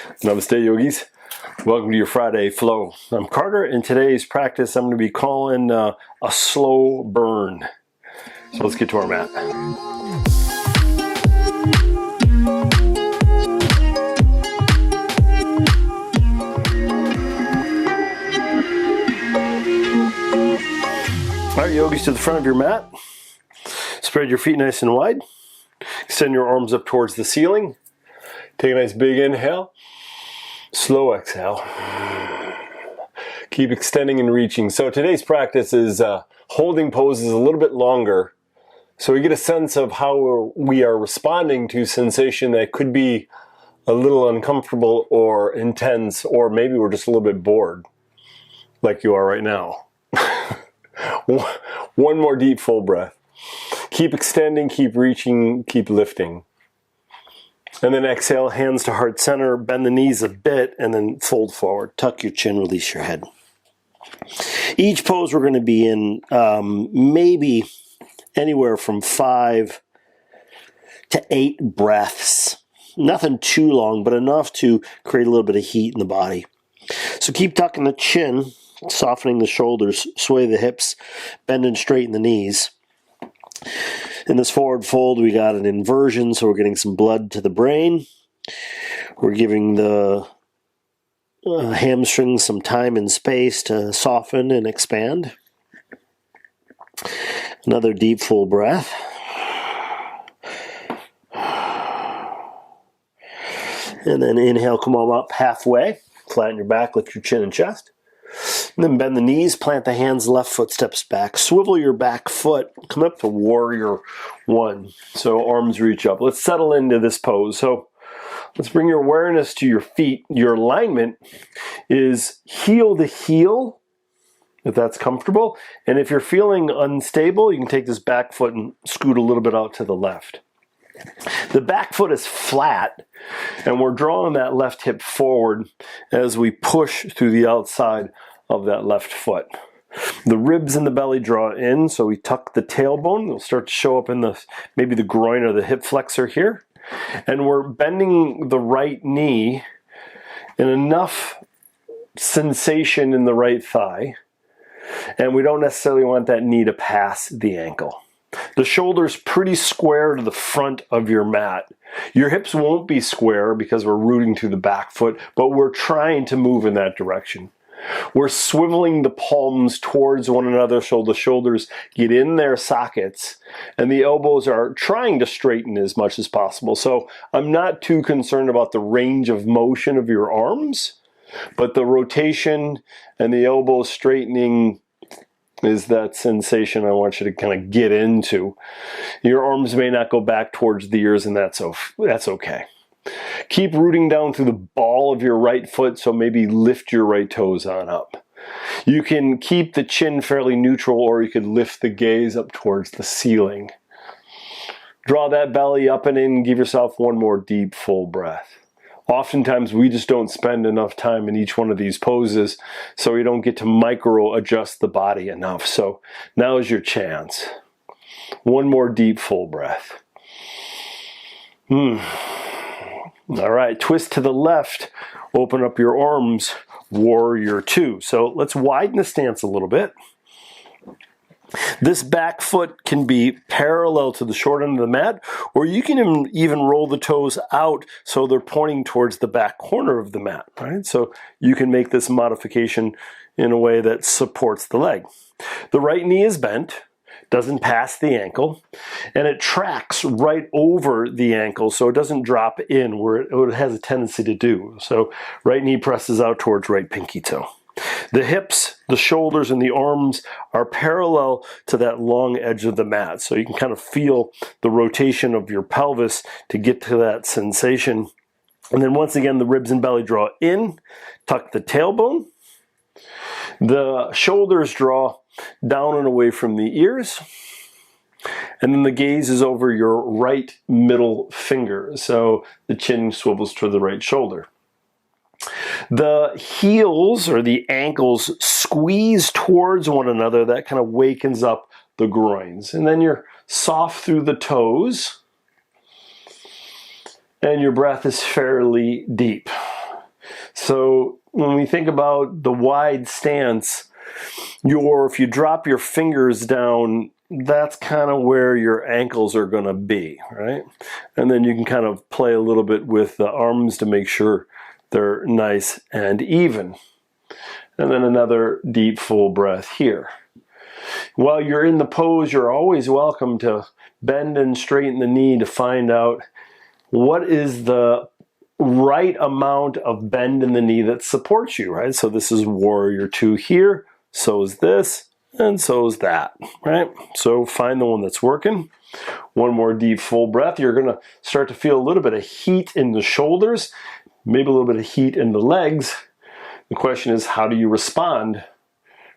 Namaste, yogis. Welcome to your Friday flow. I'm Carter. In today's practice, I'm going to be calling a slow burn. So let's get to our mat. All right, yogis, to the front of your mat. Spread your feet nice and wide. Extend your arms up towards the ceiling. Take a nice big inhale. Slow exhale. Keep extending and reaching. So today's practice is holding poses a little bit longer, so we get a sense of how we are responding to sensation that could be a little uncomfortable or intense, or maybe we're just a little bit bored, like you are right now. One more deep full breath. Keep extending, keep reaching, keep lifting. And then exhale, hands to heart center, bend the knees a bit, and then fold forward. Tuck your chin, release your head. Each pose we're going to be in maybe anywhere from 5 to 8 breaths. Nothing too long, but enough to create a little bit of heat in the body. So keep tucking the chin, softening the shoulders, sway the hips, bend and straighten the knees. In this forward fold, we got an inversion, so we're getting some blood to the brain. We're giving the hamstrings some time and space to soften and expand. Another deep, full breath. And then inhale, come on up halfway. Flatten your back, lift your chin and chest. And then bend the knees, plant the hands, left foot steps back. Swivel your back foot, come up to warrior one. So arms reach up. Let's settle into this pose. So let's bring your awareness to your feet. Your alignment is heel to heel, if that's comfortable. And if you're feeling unstable, you can take this back foot and scoot a little bit out to the left. The back foot is flat, and we're drawing that left hip forward as we push through the outside of that left foot. The ribs in the belly draw in, so we tuck the tailbone. It'll start to show up in maybe the groin or the hip flexor here. And we're bending the right knee in enough sensation in the right thigh, and we don't necessarily want that knee to pass the ankle. The shoulder's pretty square to the front of your mat. Your hips won't be square because we're rooting through the back foot, but we're trying to move in that direction. We're swiveling the palms towards one another so the shoulders get in their sockets, and the elbows are trying to straighten as much as possible. So I'm not too concerned about the range of motion of your arms, but the rotation and the elbows straightening is that sensation I want you to kind of get into. Your arms may not go back towards the ears, and that's okay. Keep rooting down through the ball of your right foot, so maybe lift your right toes on up. You can keep the chin fairly neutral, or you could lift the gaze up towards the ceiling. Draw that belly up and in, give yourself one more deep, full breath. Oftentimes, we just don't spend enough time in each one of these poses, so we don't get to micro-adjust the body enough. So now is your chance. One more deep, full breath. All right, twist to the left, open up your arms, warrior two. So let's widen the stance a little bit. This back foot can be parallel to the short end of the mat, or you can even roll the toes out so they're pointing towards the back corner of the mat, right? So you can make this modification in a way that supports the leg. The right knee is bent, doesn't pass the ankle, and it tracks right over the ankle so it doesn't drop in where it has a tendency to do. So right knee presses out towards right pinky toe. The hips, the shoulders, and the arms are parallel to that long edge of the mat. So you can kind of feel the rotation of your pelvis to get to that sensation. And then once again, the ribs and belly draw in, tuck the tailbone. The shoulders draw down and away from the ears. And then the gaze is over your right middle finger. So the chin swivels to the right shoulder. The heels or the ankles squeeze towards one another. That kind of wakens up the groins. And then you're soft through the toes. And your breath is fairly deep. So when we think about the wide stance, if you drop your fingers down, that's kind of where your ankles are going to be, right? And then you can kind of play a little bit with the arms to make sure they're nice and even. And then another deep, full breath here. While you're in the pose, you're always welcome to bend and straighten the knee to find out what is the right amount of bend in the knee that supports you, right? So this is warrior two here, so is this, and so is that, right? So find the one that's working. One more deep, full breath. You're going to start to feel a little bit of heat in the shoulders, maybe a little bit of heat in the legs. The question is, how do you respond,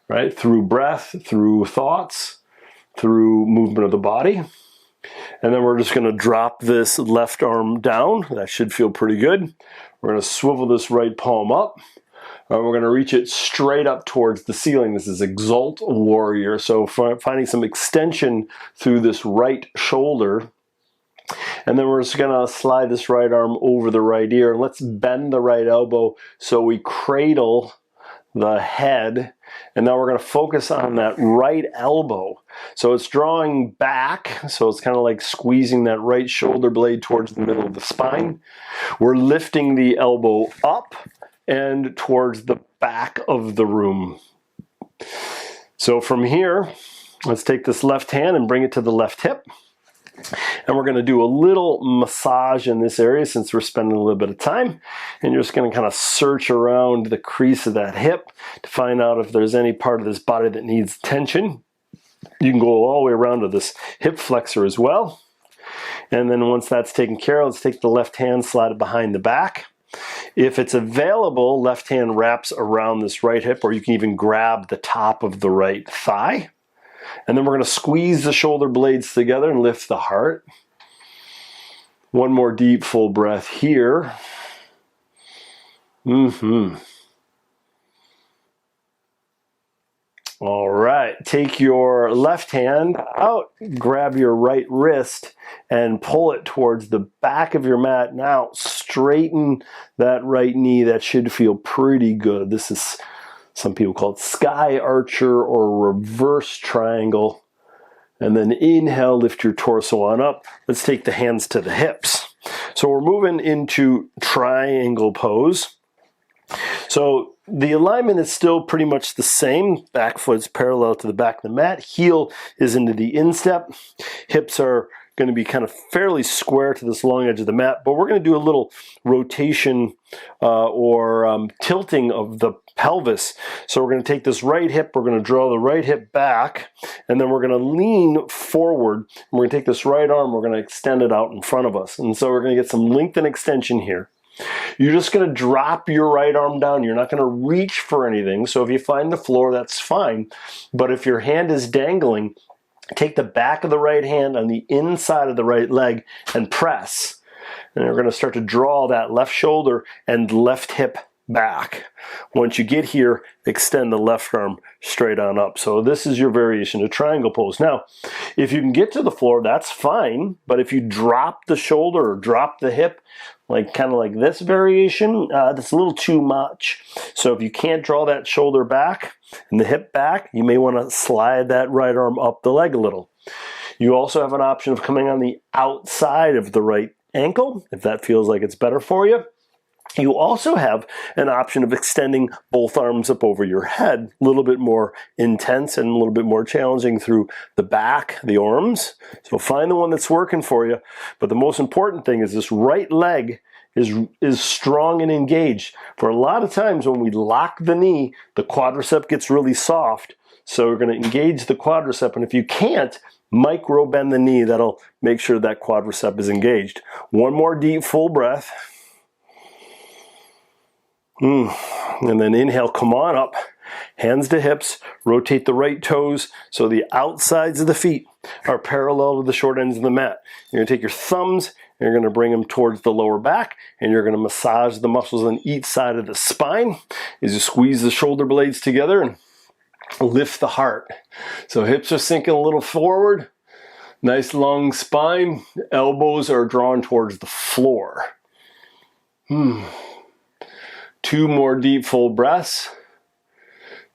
right? Through breath, through thoughts, through movement of the body. And then we're just going to drop this left arm down. That should feel pretty good. We're going to swivel this right palm up. We're going to reach it straight up towards the ceiling. This is Exalt Warrior. So finding some extension through this right shoulder. And then we're just going to slide this right arm over the right ear. And let's bend the right elbow so we cradle the head. And now we're going to focus on that right elbow. So it's drawing back. So it's kind of like squeezing that right shoulder blade towards the middle of the spine. We're lifting the elbow up and towards the back of the room. So from here, let's take this left hand and bring it to the left hip. And we're going to do a little massage in this area since we're spending a little bit of time. And you're just going to kind of search around the crease of that hip to find out if there's any part of this body that needs tension. You can go all the way around to this hip flexor as well. And then once that's taken care of, let's take the left hand, slide it behind the back. If it's available, left hand wraps around this right hip, or you can even grab the top of the right thigh. And then we're going to squeeze the shoulder blades together and lift the heart. One more deep, full breath here. All right, take your left hand out, grab your right wrist, and pull it towards the back of your mat. Now, straighten that right knee. That should feel pretty good. This is, some people call it sky archer or reverse triangle. And then inhale, lift your torso on up. Let's take the hands to the hips. So we're moving into triangle pose. So the alignment is still pretty much the same. Back foot's parallel to the back of the mat. Heel is into the instep. Hips are going to be kind of fairly square to this long edge of the mat, but we're going to do a little rotation or tilting of the pelvis. So we're going to take this right hip, we're going to draw the right hip back, and then we're going to lean forward. And we're going to take this right arm, we're going to extend it out in front of us. And so we're going to get some length and extension here. You're just going to drop your right arm down. You're not going to reach for anything. So if you find the floor, that's fine. But if your hand is dangling, take the back of the right hand on the inside of the right leg and press. And we're going to start to draw that left shoulder and left hip back. Once you get here, extend the left arm straight on up. So this is your variation of triangle pose. Now, if you can get to the floor, that's fine. But if you drop the shoulder or drop the hip, like kind of like this variation, that's a little too much. So if you can't draw that shoulder back and the hip back, you may want to slide that right arm up the leg a little. You also have an option of coming on the outside of the right ankle, if that feels like it's better for you. You also have an option of extending both arms up over your head, a little bit more intense and a little bit more challenging through the back, the arms. So find the one that's working for you. But the most important thing is this right leg is strong and engaged. For a lot of times when we lock the knee, the quadricep gets really soft. So we're going to engage the quadricep. And if you can't, micro bend the knee. That'll make sure that quadricep is engaged. One more deep, full breath. And then inhale, come on up, hands to hips, rotate the right toes so the outsides of the feet are parallel to the short ends of the mat. You're going to take your thumbs, and you're going to bring them towards the lower back, and you're going to massage the muscles on each side of the spine as you squeeze the shoulder blades together and lift the heart. So hips are sinking a little forward, nice long spine, elbows are drawn towards the floor. 2 more deep full breaths.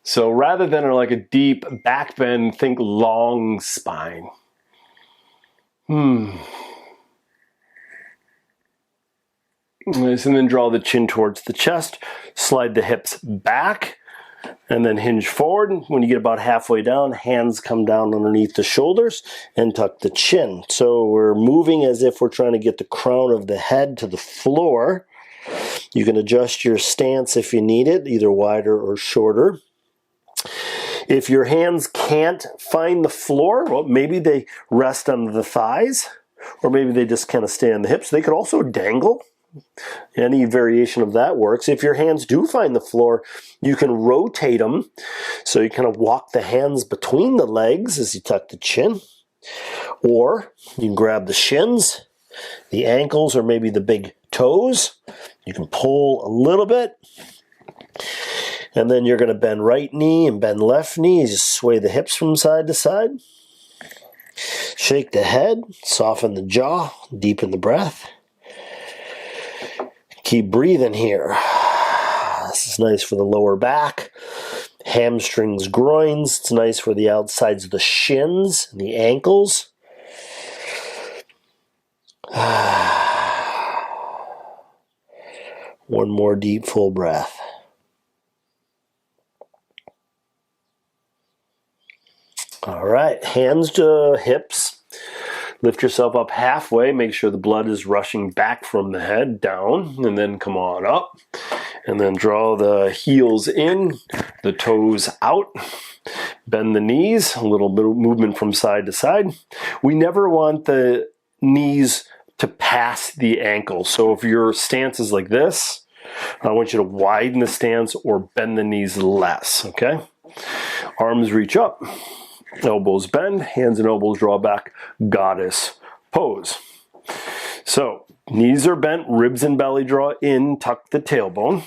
So rather than like a deep back bend, think long spine. Nice, and then draw the chin towards the chest, slide the hips back, and then hinge forward. When you get about halfway down, hands come down underneath the shoulders and tuck the chin. So we're moving as if we're trying to get the crown of the head to the floor. You can adjust your stance if you need it, either wider or shorter. If your hands can't find the floor, well, maybe they rest on the thighs, or maybe they just kind of stay on the hips. They could also dangle. Any variation of that works. If your hands do find the floor, you can rotate them. So you kind of walk the hands between the legs as you tuck the chin. Or you can grab the shins, the ankles, or maybe the big toes. You can pull a little bit. And then you're going to bend right knee and bend left knee. Just sway the hips from side to side. Shake the head, soften the jaw, deepen the breath. Keep breathing here. This is nice for the lower back, hamstrings, groins. It's nice for the outsides of the shins and the ankles. One more deep, full breath. All right, hands to hips. Lift yourself up halfway. Make sure the blood is rushing back from the head down, and then come on up. And then draw the heels in, the toes out. Bend the knees, a little bit of movement from side to side. We never want the knees to pass the ankles. So if your stance is like this, I want you to widen the stance or bend the knees less, okay? Arms reach up. Elbows bend, hands and elbows draw back, goddess pose. So, knees are bent, ribs and belly draw in, tuck the tailbone.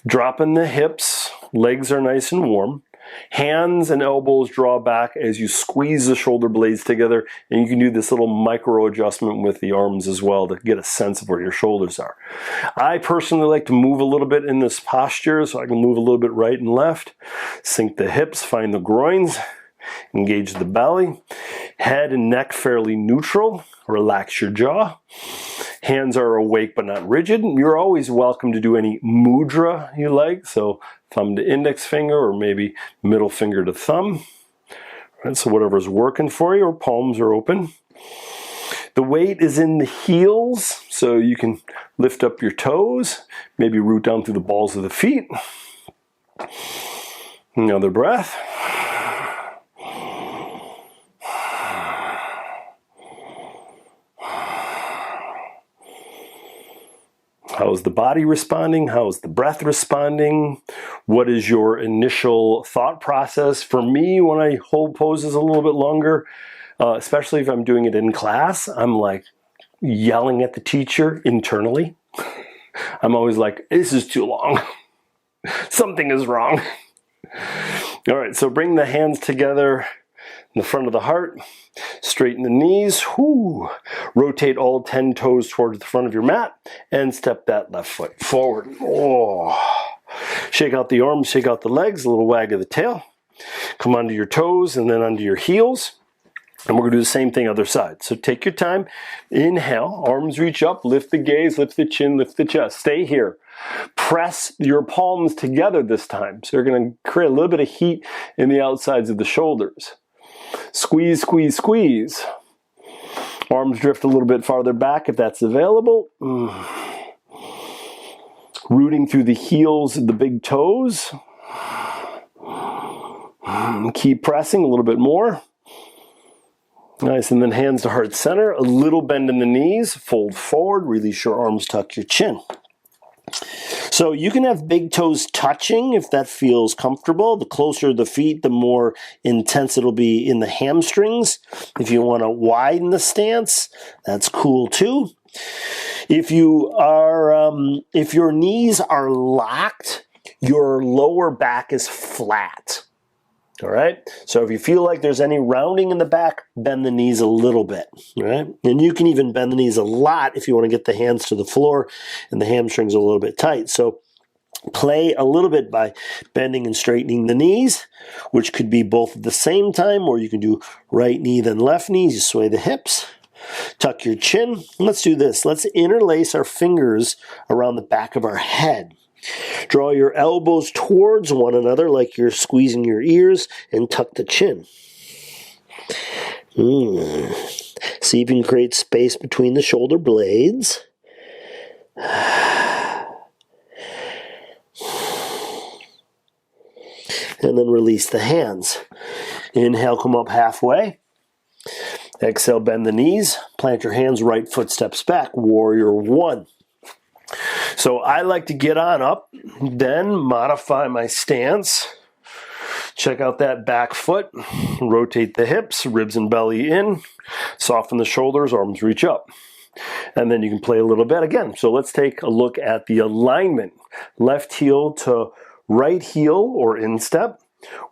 Dropping the hips, legs are nice and warm. Hands and elbows draw back as you squeeze the shoulder blades together, and you can do this little micro adjustment with the arms as well to get a sense of where your shoulders are. I personally like to move a little bit in this posture, so I can move a little bit right and left. Sink the hips, find the groins. Engage the belly, head and neck fairly neutral, relax your jaw. Hands are awake but not rigid. You're always welcome to do any mudra you like, so thumb to index finger or maybe middle finger to thumb. Right, so whatever's working for you, or palms are open. The weight is in the heels, so you can lift up your toes, maybe root down through the balls of the feet. Another breath. How is the body responding? How is the breath responding? What is your initial thought process? For me, when I hold poses a little bit longer, especially if I'm doing it in class, I'm like yelling at the teacher internally. I'm always like, this is too long. Something is wrong. All right, so bring the hands together in the front of the heart. Straighten the knees. Whoo. Rotate all 10 toes towards the front of your mat and step that left foot forward. Oh. Shake out the arms, shake out the legs, a little wag of the tail. Come onto your toes and then onto your heels. And we're going to do the same thing other side. So take your time. Inhale, arms reach up, lift the gaze, lift the chin, lift the chest. Stay here. Press your palms together this time. So you're going to create a little bit of heat in the outsides of the shoulders. Squeeze, squeeze, squeeze. Arms drift a little bit farther back if that's available. Rooting through the heels of the big toes. Keep pressing a little bit more. Nice, and then hands to heart center. A little bend in the knees. Fold forward, release your arms, tuck your chin. So you can have big toes touching if that feels comfortable. The closer the feet, the more intense it'll be in the hamstrings. If you want to widen the stance, that's cool too. If your knees are locked, your lower back is flat. All right, so if you feel like there's any rounding in the back, bend the knees a little bit, all right? And you can even bend the knees a lot if you want to get the hands to the floor and the hamstrings a little bit tight. So Play a little bit by bending and straightening the knees, which could be both at the same time, or you can do right knee then left knee. You sway the hips. Tuck your chin. Let's do this. Let's interlace our fingers around the back of our head. Draw your elbows towards one another like you're squeezing your ears, and tuck the chin. See if you can create space between the shoulder blades. And then release the hands. Inhale, come up halfway. Exhale, bend the knees. Plant your hands, right foot steps back. Warrior one. So I like to get on up, then modify my stance. Check out that back foot. Rotate the hips, ribs and belly in. Soften the shoulders, arms reach up. And then you can play a little bit again. So let's take a look at the alignment. Left heel to right heel or instep,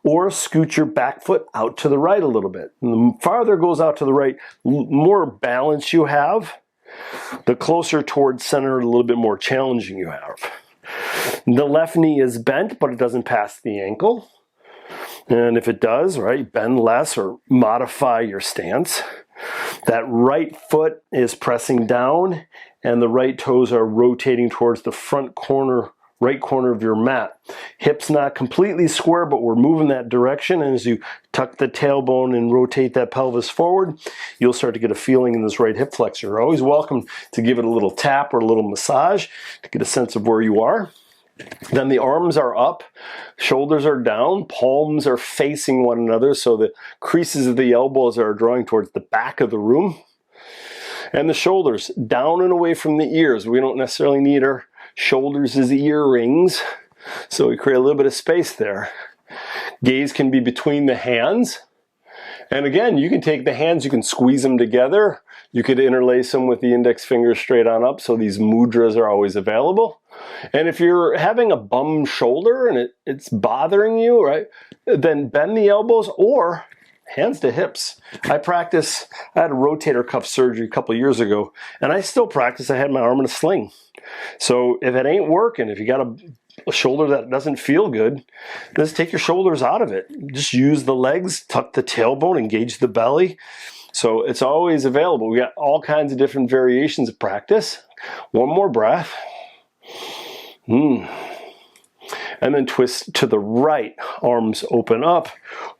or scoot your back foot out to the right a little bit. And the farther it goes out to the right, more balance you have, the closer towards center, a little bit more challenging you have. The left knee is bent, but it doesn't pass the ankle. And if it does, right, bend less or modify your stance. That right foot is pressing down, and the right toes are rotating towards the front corner, right corner of your mat. Hips not completely square, but we're moving that direction. And as you tuck the tailbone and rotate that pelvis forward, you'll start to get a feeling in this right hip flexor. You're always welcome to give it a little tap or a little massage to get a sense of where you are. Then the arms are up, shoulders are down, palms are facing one another, so the creases of the elbows are drawing towards the back of the room. And the shoulders down and away from the ears. We don't necessarily need our shoulders as earrings, so we create a little bit of space there. Gaze can be between the hands. And again, you can take the hands, you can squeeze them together. You could interlace them with the index finger straight on up, so these mudras are always available. And if you're having a bum shoulder and it's bothering you, right, then bend the elbows or hands to hips. I had a rotator cuff surgery a couple years ago, and I still practice. I had my arm in a sling. So if it ain't working, if you got a shoulder that doesn't feel good, just take your shoulders out of it. Just use the legs, tuck the tailbone, engage the belly. So it's always available. We got all kinds of different variations of practice. One more breath. And then twist to the right. Arms open up.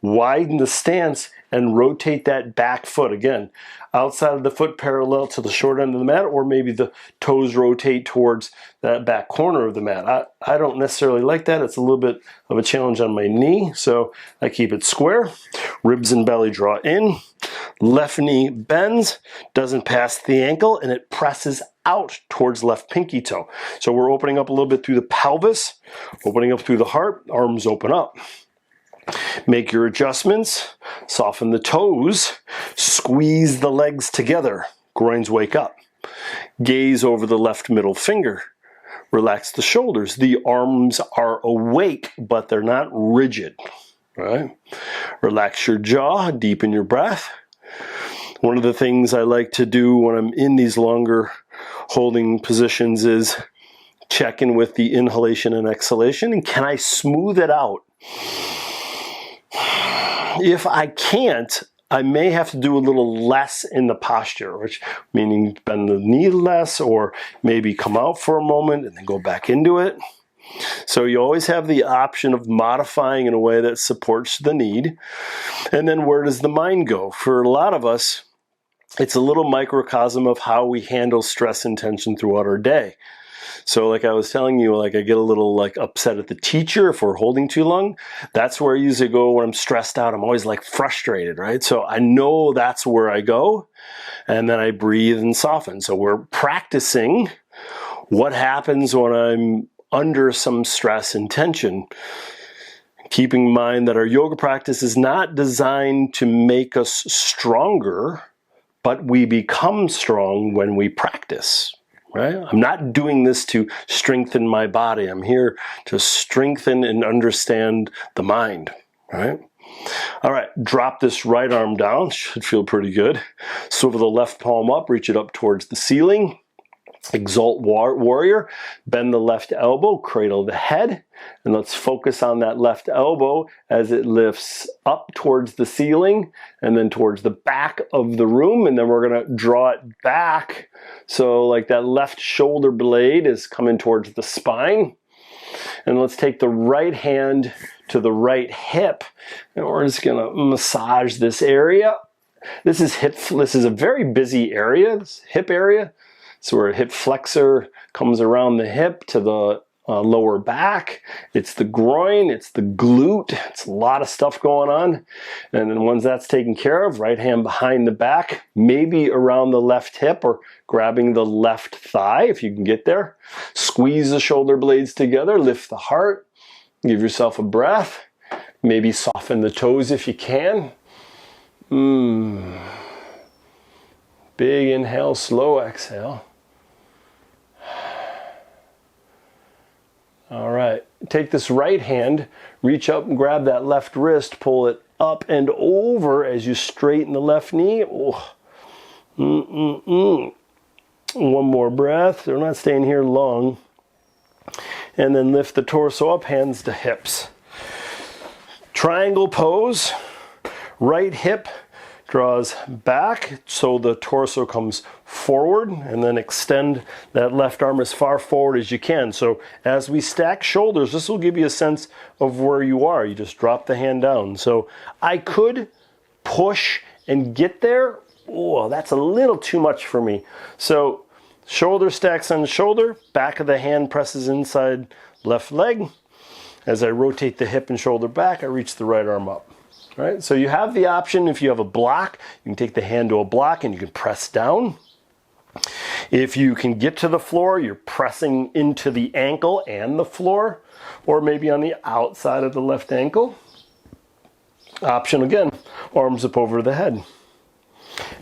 Widen the stance and rotate that back foot again. Outside of the foot parallel to the short end of the mat, or maybe the toes rotate towards that back corner of the mat. I don't necessarily like that. It's a little bit of a challenge on my knee, so I keep it square. Ribs and belly draw in. Left knee bends, doesn't pass the ankle, and it presses out towards left pinky toe. So we're opening up a little bit through the pelvis, opening up through the heart, arms open up. Make your adjustments, soften the toes, squeeze the legs together, groins wake up. Gaze over the left middle finger, relax the shoulders. The arms are awake, but they're not rigid, right? Relax your jaw, deepen your breath. One of the things I like to do when I'm in these longer holding positions is check in with the inhalation and exhalation, and can I smooth it out? If I can't, I may have to do a little less in the posture, which meaning bend the knee less, or maybe come out for a moment and then go back into it. So you always have the option of modifying in a way that supports the need. And then where does the mind go? For a lot of us, it's a little microcosm of how we handle stress and tension throughout our day. So like I was telling you, like I get a little like upset at the teacher if we're holding too long. That's where I usually go when I'm stressed out. I'm always like frustrated, right? So I know that's where I go, and then I breathe and soften. So we're practicing what happens when I'm under some stress and tension. Keeping in mind that our yoga practice is not designed to make us stronger, but we become strong when we practice. Right? I'm not doing this to strengthen my body. I'm here to strengthen and understand the mind. Right? All right, drop this right arm down. Should feel pretty good. Swivel the left palm up, reach it up towards the ceiling. Exalt warrior, bend the left elbow, cradle the head, and let's focus on that left elbow as it lifts up towards the ceiling and then towards the back of the room, and then we're going to draw it back. So like that left shoulder blade is coming towards the spine. And let's take the right hand to the right hip, and we're just going to massage this area. This is a very busy area, this hip area. So our hip flexor comes around the hip to the lower back. It's the groin, it's the glute, it's a lot of stuff going on. And then once that's taken care of, right hand behind the back, maybe around the left hip or grabbing the left thigh if you can get there. Squeeze the shoulder blades together, lift the heart, give yourself a breath. Maybe soften the toes if you can. Big inhale, slow exhale. All right, take this right hand, reach up and grab that left wrist, pull it up and over as you straighten the left knee. Oh. One more breath, we're not staying here long. And then lift the torso up, hands to hips. Triangle pose, right hip draws back so the torso comes forward, and then extend that left arm as far forward as you can. So as we stack shoulders, this will give you a sense of where you are. You just drop the hand down. So I could push and get there. Oh, that's a little too much for me. So shoulder stacks on shoulder, back of the hand presses inside left leg. As I rotate the hip and shoulder back, I reach the right arm up. All right, so you have the option, if you have a block, you can take the hand to a block and you can press down. If you can get to the floor, you're pressing into the ankle and the floor, or maybe on the outside of the left ankle. Option again, arms up over the head.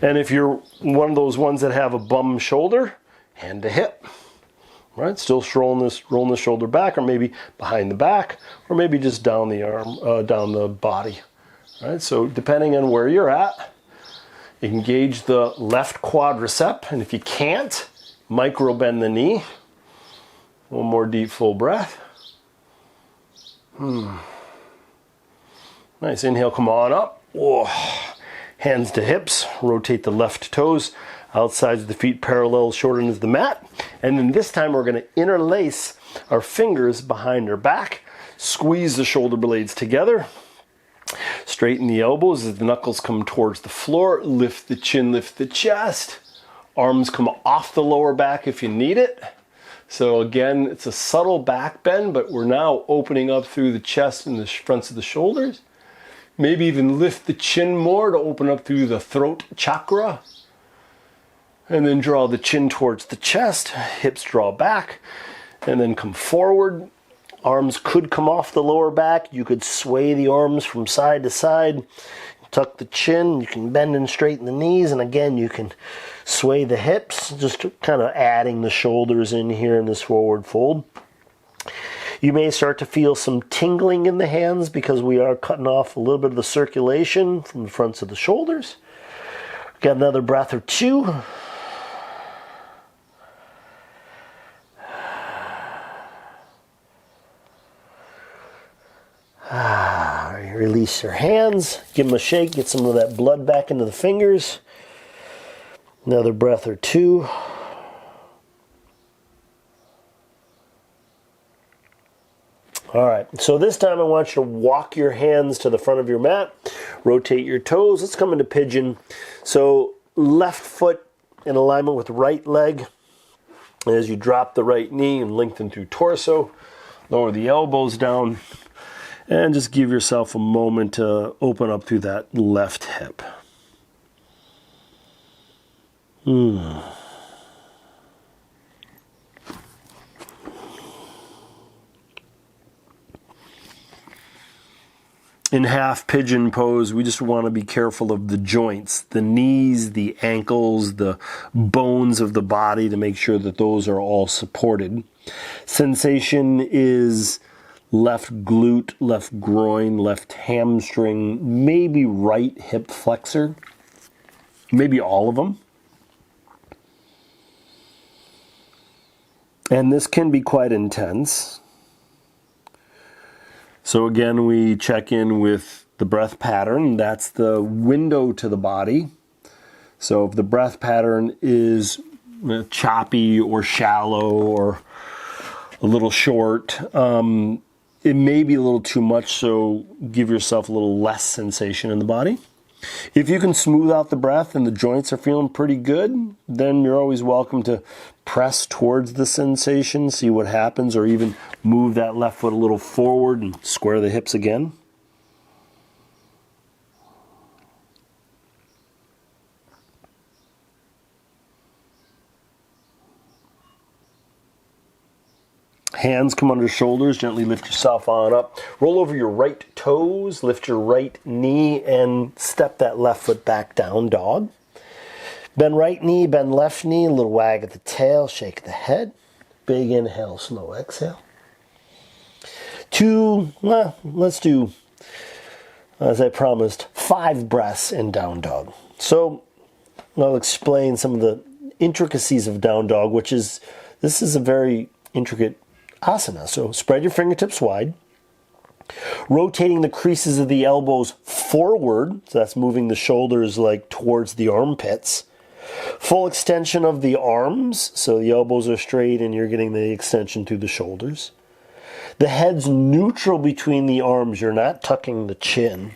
And if you're one of those ones that have a bum shoulder, hand to hip. Right, still rolling the shoulder back, or maybe behind the back, or maybe just down the arm, down the body. Right, so depending on where you're at, engage the left quadricep, and if you can't, micro bend the knee. One more deep full breath. Nice, inhale, come on up. Whoa. Hands to hips, rotate the left toes, outsides of the feet parallel, shoulder into the mat. And then this time we're going to interlace our fingers behind our back, squeeze the shoulder blades together. Straighten the elbows as the knuckles come towards the floor. Lift the chin, lift the chest. Arms come off the lower back if you need it. So again, it's a subtle back bend, but we're now opening up through the chest and the fronts of the shoulders. Maybe even lift the chin more to open up through the throat chakra. And then draw the chin towards the chest. Hips draw back. And then come forward. Arms could come off the lower back. You could sway the arms from side to side. Tuck the chin. You can bend and straighten the knees. And again, you can sway the hips. Just kind of adding the shoulders in here in this forward fold. You may start to feel some tingling in the hands because we are cutting off a little bit of the circulation from the fronts of the shoulders. Got another breath or two. Release your hands, give them a shake, get some of that blood back into the fingers. Another breath or two. All right, so this time I want you to walk your hands to the front of your mat, rotate your toes. Let's come into pigeon. So left foot in alignment with right leg. As you drop the right knee and lengthen through torso, lower the elbows down. And just give yourself a moment to open up through that left hip. In half pigeon pose, we just want to be careful of the joints, the knees, the ankles, the bones of the body to make sure that those are all supported. Sensation is left glute, left groin, left hamstring, maybe right hip flexor, maybe all of them. And this can be quite intense. So again, we check in with the breath pattern. That's the window to the body. So if the breath pattern is choppy or shallow or a little short, it may be a little too much, so give yourself a little less sensation in the body. If you can smooth out the breath and the joints are feeling pretty good, then you're always welcome to press towards the sensation, see what happens, or even move that left foot a little forward and square the hips again. Hands come under shoulders, gently lift yourself on up. Roll over your right toes, lift your right knee, and step that left foot back down, dog. Bend right knee, bend left knee, a little wag at the tail, shake the head. Big inhale, slow exhale. Let's do, as I promised, 5 breaths in down dog. So I'll explain some of the intricacies of down dog, this is a very intricate asana. So spread your fingertips wide, rotating the creases of the elbows forward, so that's moving the shoulders like towards the armpits. Full extension of the arms, so the elbows are straight and you're getting the extension through the shoulders. The head's neutral between the arms, you're not tucking the chin.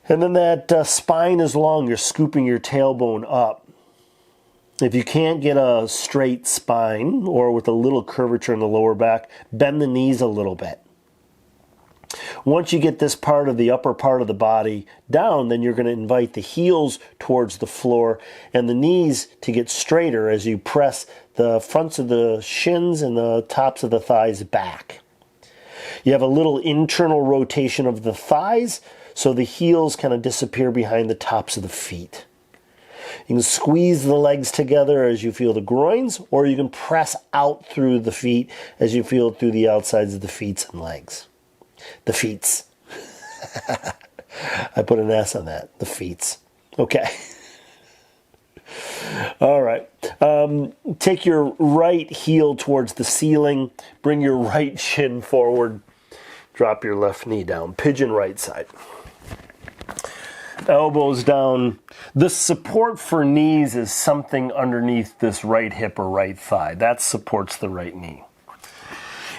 And then that spine is long, you're scooping your tailbone up. If you can't get a straight spine or with a little curvature in the lower back, bend the knees a little bit. Once you get this part of the upper part of the body down, then you're going to invite the heels towards the floor and the knees to get straighter as you press the fronts of the shins and the tops of the thighs back. You have a little internal rotation of the thighs, so the heels kind of disappear behind the tops of the feet. You can squeeze the legs together as you feel the groins, or you can press out through the feet as you feel it through the outsides of the feet and legs. The feets. I put an S on that. The feets. Okay. All right. Take your right heel towards the ceiling. Bring your right shin forward. Drop your left knee down. Pigeon right side. Elbows down. The support for knees is something underneath this right hip or right thigh. That supports the right knee.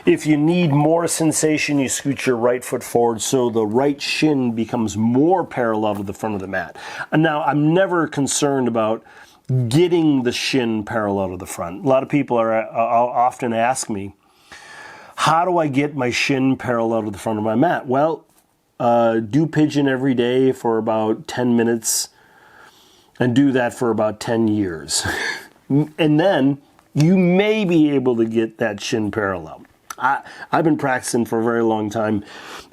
If you need more sensation, you scoot your right foot forward so the right shin becomes more parallel to the front of the mat. And now, I'm never concerned about getting the shin parallel to the front. A lot of people often ask me, how do I get my shin parallel to the front of my mat? Well, do Pigeon every day for about 10 minutes and do that for about 10 years. And then you may be able to get that shin parallel. I've been practicing for a very long time,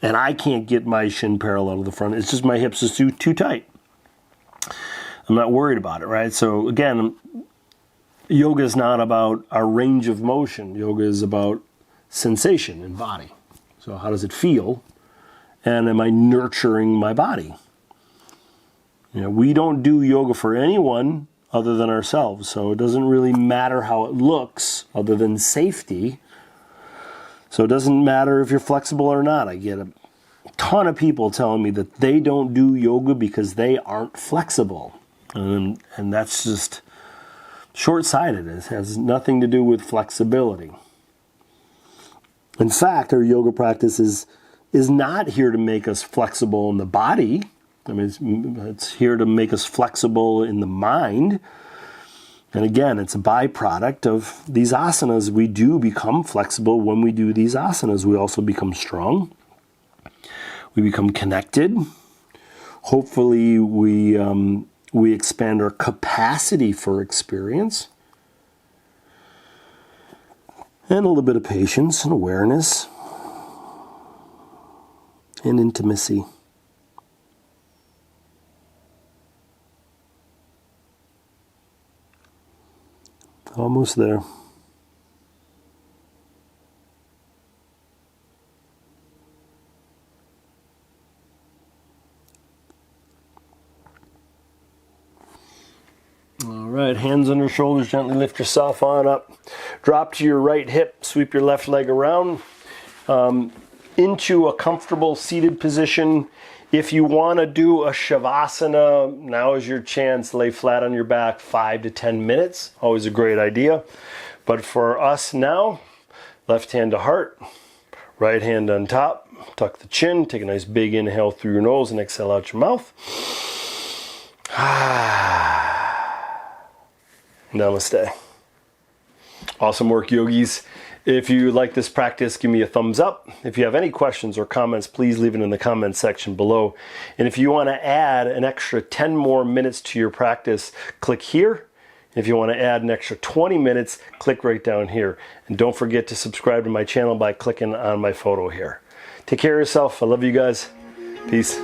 and I can't get my shin parallel to the front. It's just my hips are too tight. I'm not worried about it, right? So again, yoga is not about our range of motion. Yoga is about sensation in body. So how does it feel? And am I nurturing my body? We don't do yoga for anyone other than ourselves. So it doesn't really matter how it looks other than safety. So it doesn't matter if you're flexible or not. I get a ton of people telling me that they don't do yoga because they aren't flexible. And that's just short-sighted. It has nothing to do with flexibility. In fact, our yoga practice is not here to make us flexible in the body. I mean, it's here to make us flexible in the mind. And again, it's a byproduct of these asanas. We do become flexible when we do these asanas. We also become strong. We become connected. Hopefully, we expand our capacity for experience. And a little bit of patience and awareness and intimacy. Almost there. All right, hands under shoulders, gently lift yourself on up. Drop to your right hip, sweep your left leg around into a comfortable seated position. If you want to do a Shavasana, now is your chance. Lay flat on your back 5 to 10 minutes. Always a great idea. But for us now, left hand to heart, right hand on top. Tuck the chin. Take a nice big inhale through your nose and exhale out your mouth. Namaste. Awesome work, yogis. If you like this practice, give me a thumbs up. If you have any questions or comments, please leave it in the comments section below. And if you want to add an extra 10 more minutes to your practice, click here. If you want to add an extra 20 minutes, click right down here. And don't forget to subscribe to my channel by clicking on my photo here. Take care of yourself. I love you guys. Peace.